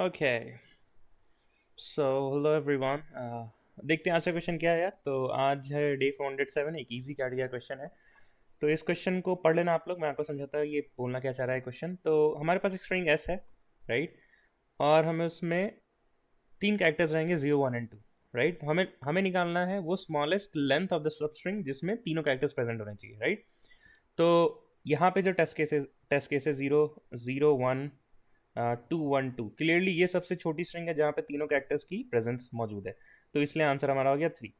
Okay so hello everyone. देखते हैं आज का क्वेश्चन क्या है यार। तो आज है डे 407, एक इजी कैटेगरी क्वेश्चन है। तो इस क्वेश्चन को पढ़ लेना आप लोग, मैं आपको समझाता हूँ ये बोलना क्या चाह रहा है क्वेश्चन। तो हमारे पास एक स्ट्रिंग एस है, राइट। और हमें उसमें तीन कैरेक्टर्स रहेंगे, 0 1 एंड 2, राइट। हमें हमें निकालना है वो smallest length of the sub string जिसमें तीनों कैरेक्टर्स प्रेजेंट होने चाहिए, राइट। तो यहाँ पे जो टेस्ट केस है 0 0 1 2 1 2, क्लियरली ये सबसे छोटी स्ट्रिंग है जहाँ पे तीनों कैरेक्टर्स की प्रेजेंस मौजूद है। तो इसलिए आंसर हमारा हो गया 3।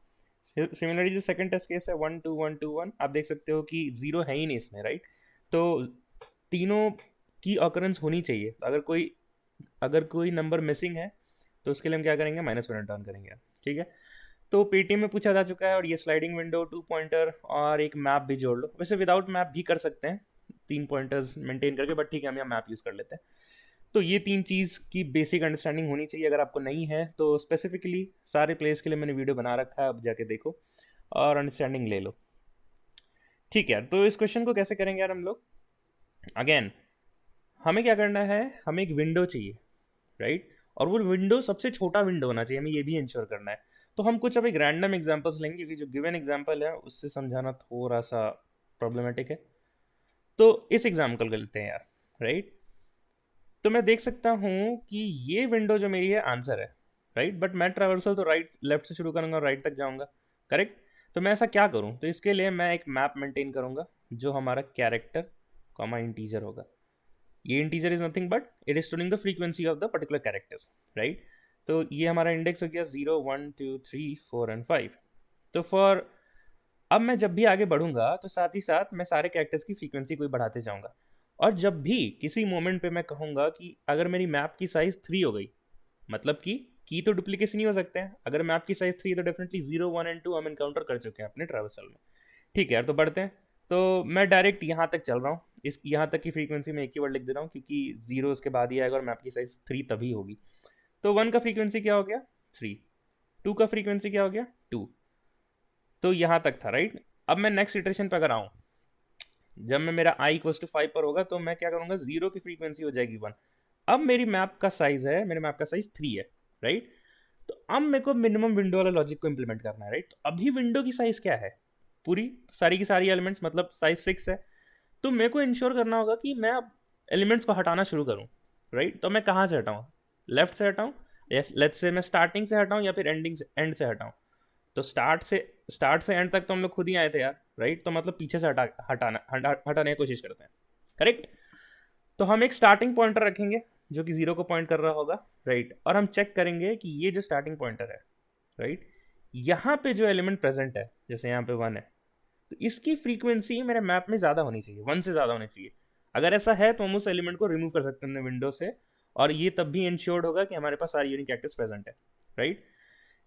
सिमिलरली जो सेकंड टेस्ट केस है 1 2 1 2 1, आप देख सकते हो कि जीरो है ही नहीं इसमें, राइट। तो तीनों की ऑकरेंस होनी चाहिए। अगर कोई नंबर मिसिंग है तो उसके लिए हम क्या करेंगे, -1 रिटर्न करेंगे, ठीक है। तो पेटीएम में पूछा जा चुका है, और ये स्लाइडिंग विंडो, 2 पॉइंटर और एक मैप भी जोड़ लो। वैसे विदाउट मैप भी कर सकते हैं, 3 पॉइंटर्स मेंटेन करके, बट ठीक है हम यहाँ मैप यूज़ कर लेते हैं। तो ये तीन चीज़ की बेसिक अंडरस्टैंडिंग होनी चाहिए। अगर आपको नहीं है तो स्पेसिफिकली सारे प्लेस के लिए मैंने वीडियो बना रखा है, अब जाके देखो और अंडरस्टैंडिंग ले लो। ठीक है, तो इस क्वेश्चन को कैसे करेंगे यार हम लोग। अगेन हमें क्या करना है, हमें एक विंडो चाहिए, राइट। और वो विंडो सबसे छोटा विंडो होना चाहिए, हमें ये भी इंश्योर करना है। तो हम कुछ अब एक रैंडम एग्जांपल्स लेंगे, क्योंकि जो गिवन एग्जांपल है उससे समझाना थोड़ा सा प्रॉब्लमेटिक है। तो इस एग्जांपल को लेते हैं यार, राइट। तो मैं देख सकता हूँ कि ये विंडो जो मेरी है आंसर है, राइट। बट मैं ट्रैवर्सल तो राइट लेफ्ट से शुरू करूँगा और राइट तक जाऊँगा, करेक्ट। तो मैं ऐसा क्या करूँ, तो इसके लिए मैं एक मैप मेंटेन करूँगा जो हमारा कैरेक्टर कॉमा इंटीजर होगा। ये integer is nothing but it is storing the frequency of the particular characters, right. तो ये हमारा इंडेक्स हो गया 0 1 2 3 4 एंड 5। तो फॉर अब मैं जब भी आगे बढ़ूंगा तो साथ ही साथ मैं सारे कैरेक्टर्स की फ्रीक्वेंसी को भी बढ़ाते जाऊंगा। और जब भी किसी मोमेंट पे मैं कहूंगा कि अगर मेरी मैप की साइज 3 हो गई, मतलब कि की तो डुप्लीकेशन ही हो सकते हैं। अगर मैप की साइज 3 है तो डेफिनेटली 0 1 एंड 2 हम इनकाउंटर कर चुके हैं अपने ट्रैवर्सल में। ठीक है यार, तो बढ़ते हैं। तो मैं डायरेक्ट यहाँ तक चल रहा हूँ, इस यहाँ तक की फ्रीक्वेंसी में एक ही वर्ड लिख दे रहा हूँ, क्योंकि जीरो उसके बाद ही आएगा और मैप की साइज 3 तभी होगी। तो 1 का फ्रीक्वेंसी क्या हो गया, 3। 2 का फ्रीक्वेंसी क्या हो गया, 2। तो यहाँ तक था, राइट। अब मैं नेक्स्ट इटरेशन पर अगर आऊँ, जब मैं मेरा i = 5 पर होगा तो मैं क्या करूँगा, जीरो की फ्रीक्वेंसी हो जाएगी 1। अब मेरी मैप का साइज है, मेरे मैप का साइज 3 है, राइट। तो अब मेरे को मिनिमम विंडो वाला लॉजिक को इंप्लीमेंट करना है, राइट। तो अभी विंडो की साइज क्या है, पूरी सारी की सारी एलिमेंट्स, मतलब साइज 6 है। तो मेरे को इंश्योर करना होगा कि मैं अब एलिमेंट्स को हटाना शुरू करूँ, राइट। तो मैं कहाँ से हटाऊँ, लेफ्ट से हटाऊँ, यस लेट्स से मैं स्टार्टिंग से हटाऊँ या फिर एंड से हटाऊँ। तो स्टार्ट से एंड तक तो हम लोग खुद ही आए थे यार, राइट। तो मतलब पीछे से हटाने की कोशिश करते हैं, करेक्ट। तो हम एक स्टार्टिंग पॉइंटर रखेंगे जो कि जीरो को पॉइंट कर रहा होगा, राइट। और हम चेक करेंगे कि ये जो स्टार्टिंग पॉइंटर है, राइट, यहाँ पे जो एलिमेंट प्रेजेंट है, जैसे यहाँ पे 1 है, तो इसकी फ्रीक्वेंसी मेरे मैप में ज़्यादा होनी चाहिए, 1 से ज़्यादा होनी चाहिए। अगर ऐसा है तो हम उस एलिमेंट को रिमूव कर सकते हैं विंडो से, और ये तब भी इंश्योर्ड होगा कि हमारे पास सारी यूनिक कैरेक्टर्स प्रेजेंट है, राइट।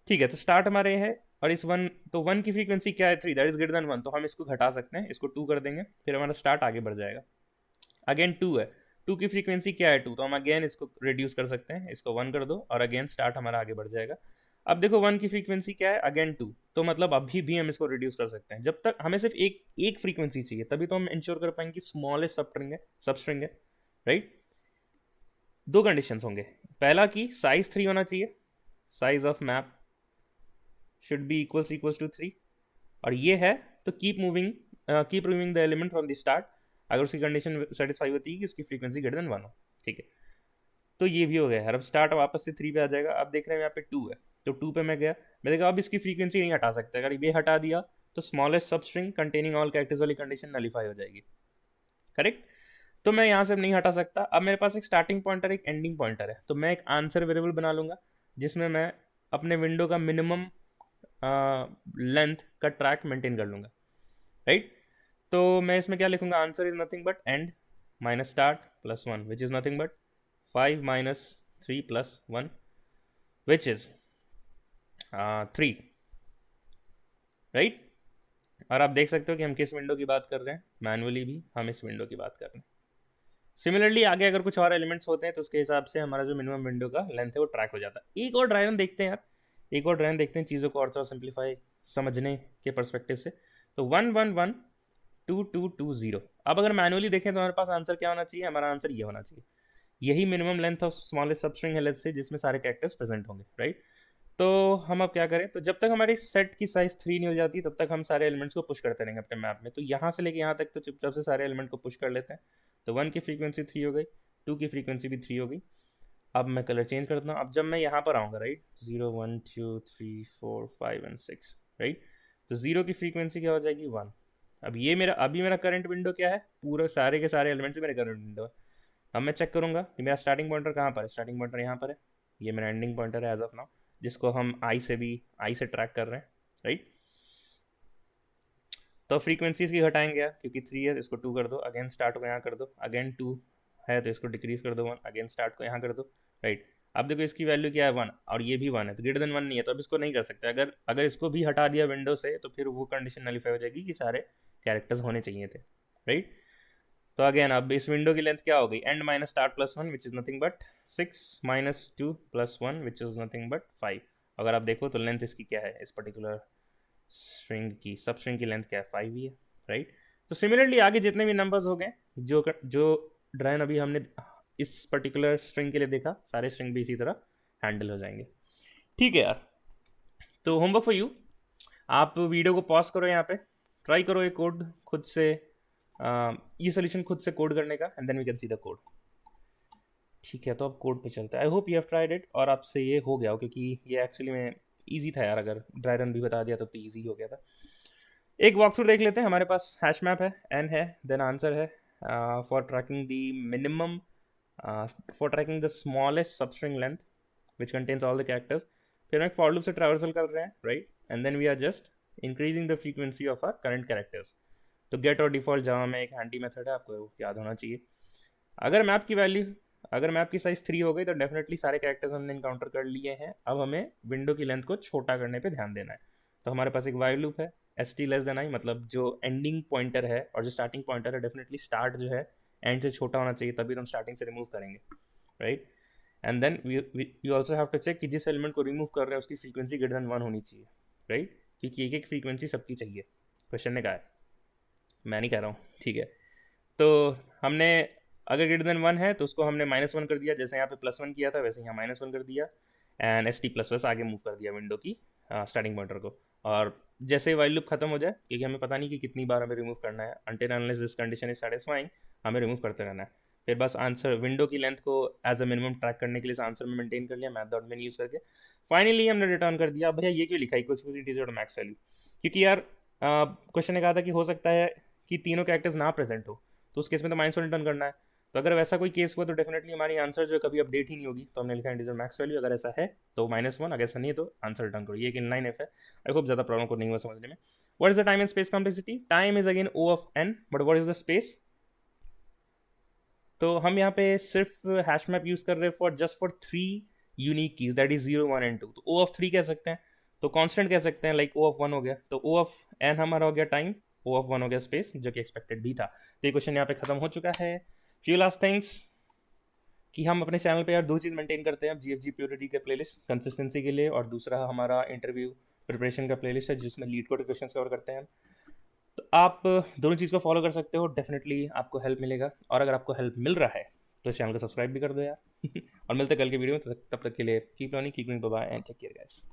ठीक है, तो स्टार्ट हमारे है, और इस 1, तो 1 की फ्रीक्वेंसी क्या है, 3, दैट इज ग्रेटर देन 1, तो हम इसको घटा सकते हैं, इसको 2 कर देंगे, फिर हमारा स्टार्ट आगे बढ़ जाएगा। अगेन 2 है, 2 की फ्रीक्वेंसी क्या है, 2, तो हम अगेन इसको रिड्यूस कर सकते हैं, इसको 1 कर दो और अगेन स्टार्ट हमारा आगे बढ़ जाएगा। अब देखो 1 की फ्रीक्वेंसी क्या है, अगेन 2, तो मतलब अभी भी हम इसको रिड्यूस कर सकते हैं। जब तक हमें सिर्फ एक एक फ्रीक्वेंसी चाहिए, तभी तो हम इंश्योर कर पाएंगे कि स्मॉलेस्ट सब स्ट्रिंग है, राइट। दो कंडीशंस होंगे, पहला कि साइज 3 होना चाहिए, size of map should be equals to 3, और ये है तो keep removing the element from the start, अगर उसकी कंडीशन सेटिस्फाई होती है कि उसकी फ्रीक्वेंसी ग्रेटर देन 1 हो, ठीक है। तो ये भी हो गया है। अब स्टार्ट वापस से 3 पे आ जाएगा। अब देख रहे हैं यहाँ पे 2 है, तो 2 पे मैं गया, मैं देखा अब इसकी फ्रीक्वेंसी नहीं हटा सकता, अगर ये हटा दिया तो स्मॉलेस्ट सब स्ट्रिंग कंटेनिंग ऑल कैरेक्टर्स वाली कंडीशन नलीफाई हो जाएगी, करेक्ट। तो मैं यहाँ से अब नहीं हटा सकता। अब मेरे पास एक स्टार्टिंग पॉइंटर एक एंडिंग पॉइंटर है, तो मैं एक आंसर वेरिएबल बना लूंगा जिसमें मैं अपने विंडो का मिनिमम लेंथ का ट्रैक मेंटेन कर लूंगा, राइट। तो मैं इसमें क्या लिखूंगा, answer is nothing but and minus start plus 1 which is nothing but 5 - 3 + 1 which is 3, right. और आप देख सकते हो कि हम किस विंडो की बात कर रहे हैं, मैनुअली भी हम इस विंडो की बात कर रहे हैं। सिमिलरली आगे अगर कुछ और एलिमेंट्स होते हैं तो उसके हिसाब से हमारा जो मिनिमम विंडो का लेंथ है वो ट्रैक हो जाता है। एक और ड्राइवन देखते हैं यार, एक और ड्राइवन देखते हैं चीज़ों को और थोड़ा सिंप्लीफाई समझने के परस्पेक्टिव से। तो 1 1 1 2 2 2 0, अब अगर मैनुअली देखें तो हमारे पास आंसर क्या होना चाहिए, हमारा आंसर ये होना चाहिए। यही मिनिमम लेंथ ऑफ स्मॉलेस्ट सब स्ट्रिंग है लेट्स से, जिसमें सारे कैरेक्टर्स प्रेजेंट होंगे, राइट। तो हम अब क्या करें, तो जब तक हमारी सेट की साइज 3 नहीं हो जाती तब तक हम सारे एलिमेंट्स को पुश करते रहेंगे अपने मैप में। तो यहाँ से लेके यहाँ तक तो चुपचाप से सारे एलिमेंट को पुश कर लेते हैं। तो 1 की फ्रीक्वेंसी 3 हो गई, 2 की फ्रीक्वेंसी भी 3 हो गई। अब मैं कलर चेंज करता हूँ। अब जब मैं यहाँ पर आऊँगा, राइट, 0 1 2 3 4 5 एंड 6, राइट, तो 0 की फ्रीक्वेंसी क्या हो जाएगी, 1। अब ये मेरा अभी मेरा करंट विंडो क्या है, पूरे सारे के सारे एलिमेंट्स मेरे करंट विंडो है। अब मैं चेक करूंगा कि मेरा स्टार्टिंग पॉइंटर कहाँ पर है। स्टार्टिंग पॉइंटर यहाँ पर है, ये मेरा एंडिंग पॉइंटर है एज ऑफ नाउ, जिसको हम आई से ट्रैक कर रहे हैं, राइट। तो फ्रीक्वेंसीज की हटाएंगे यार, क्योंकि 3 है तो इसको 2 कर दो, अगेन स्टार्ट को यहाँ कर दो, अगेन 2 है तो इसको डिक्रीज कर दो 1, अगेन स्टार्ट को यहाँ कर दो, राइट। अब देखो इसकी वैल्यू क्या है, 1, और ये भी 1 है, तो ग्रेटर देन 1 नहीं है, तो अब इसको नहीं कर सकते। अगर अगर इसको भी हटा दिया विंडो से तो फिर वो कंडीशन नलीफाई हो जाएगी कि सारे कैरेक्टर्स होने चाहिए थे, राइट। तो अगेन अब इस विंडो की लेंथ क्या हो गई, and minus start plus 1 which is nothing but 6 minus 2 plus 1 which is nothing but 5। अगर आप देखो तो लेंथ इसकी क्या है, इस पर्टिकुलर स्ट्रिंग की, सब स्ट्रिंग की लेंथ क्या है, 5 ही है, राइट। तो सिमिलरली आगे जितने भी नंबर्स हो गए जो ड्रायन अभी हमने इस पर्टिकुलर स्ट्रिंग के लिए देखा, सारे स्ट्रिंग भी इसी तरह हैंडल हो जाएंगे। ठीक है यार, तो होमवर्क फॉर यू, आप वीडियो को पॉज करो, यहाँ पे ट्राई करो ये कोड खुद से, ये सोल्यूशन खुद से कोड करने का, and then we can see the code. ठीक है, तो अब कोड पे चलता है। I hope you have tried it और आपसे ये हो गया हो, क्योंकि ये एक्चुअली में ईजी था यार, अगर ड्राई रन भी बता दिया तो ईजी हो गया था। एक वॉक थ्रू देख लेते हैं। हमारे पास हैश मैप है, एन है, देन आंसर है for tracking the minimum, for tracking the smallest substring length which contains all the characters. फिर हम एक फॉर लूप से ट्रैवर्सल कर रहे हैं, right, and then we are just increasing the frequency of our current characters. तो get or default Java में एक हैंडी मेथड है, आपको याद होना चाहिए। अगर मैप की वैल्यू, अगर मैप की साइज 3 हो गई तो डेफिनेटली सारे कैरेक्टर्स हमने इनकाउंटर कर लिए हैं। अब हमें विंडो की लेंथ को छोटा करने पे ध्यान देना है। तो हमारे पास एक वाइल लूप है, S T less than I, मतलब जो एंडिंग पॉइंटर है और जो स्टार्टिंग पॉइंटर है, डेफिनेटली स्टार्ट जो है एंड से छोटा होना चाहिए, तभी तो हम स्टार्टिंग से रिमूव करेंगे, right. And then you also have to check कि जिस एलिमेंट को रिमूव कर रहे हैं उसकी फ्रीक्वेंसी ग्रेटर देन 1 होनी चाहिए, राइट, क्योंकि एक एक फ्रीक्वेंसी सबकी चाहिए। क्वेश्चन ने कहा है, मैं नहीं कह रहा हूँ, ठीक है। तो हमने अगर ग्रेटर देन 1 है तो उसको हमने -1 कर दिया, जैसे यहाँ पे +1 किया था वैसे यहाँ -1 कर दिया, and S T plus plus आगे मूव कर दिया विंडो की स्टार्टिंग पॉइंटर को। और जैसे ही वाइल लूप खत्म हो जाए, क्योंकि हमें पता नहीं कि कितनी बार हमें रिमूव करना है, until unless this condition is satisfying, हमें रिमूव करते रहना है। फिर बस आंसर विंडो की लेंथ को एज अ मिनिमम ट्रैक करने के लिए आंसर में मेंटेन कर लिया मैथ डॉट मेन यूज़ करके। फाइनली हमने रिटर्न कर दिया। भैया ये क्यों लिखा equals to integer max value, क्योंकि यार क्वेश्चन ने कहा था कि हो सकता है कि तीनों कैरेक्टर्स ना प्रेजेंट हो, तो उस केस में तो -1 रिटर्न करना है। तो अगर वैसा कोई केस हुआ तो डेफिनेटली हमारी आंसर जो है कभी अपडेट ही नहीं होगी, तो हमने लिखा इंटीजर मैक्स वैल्यू। अगर ऐसा है तो -1, अगर ऐसा नहीं है तो आंसर रिटर्न करो। ये एक इनलाइन एफ है। आई होप ज़्यादा प्रॉब्लम को नहीं हुआ समझने में। What is the time and space complexity, time is again O of n, but what is the space. तो हम यहाँ पे सिर्फ हैश मैप यूज कर रहे हैं for 3 unique keys, that is 0 1 and 2। तो O ऑफ 3 कह सकते हैं, तो कांस्टेंट कह सकते हैं, लाइक O ऑफ 1 हो गया, तो O ऑफ n हमारा हो गया टाइम, O ऑफ 1 हो गया स्पेस, जो कि एक्सपेक्टेड भी था। तो ये क्वेश्चन यहाँ पे खत्म हो चुका है। फ्यू लास्ट थिंग्स कि हम अपने चैनल पे यार दो चीज़ मेंटेन करते हैं, GFG प्योरिटी का प्लेलिस्ट कंसिस्टेंसी के लिए, और दूसरा हमारा इंटरव्यू प्रिपरेशन का प्लेलिस्ट है जिसमें लीड कोड क्वेश्चन कवर करते हैं। तो आप दोनों चीज़ को फॉलो कर सकते हो, डेफिनेटली आपको हेल्प मिलेगा। और अगर आपको हेल्प मिल रहा है तो चैनल को सब्सक्राइब भी कर दो यार। और मिलते कल के वीडियो में, तब तक के लिए keep learning, keep doing, bye bye and take care guys.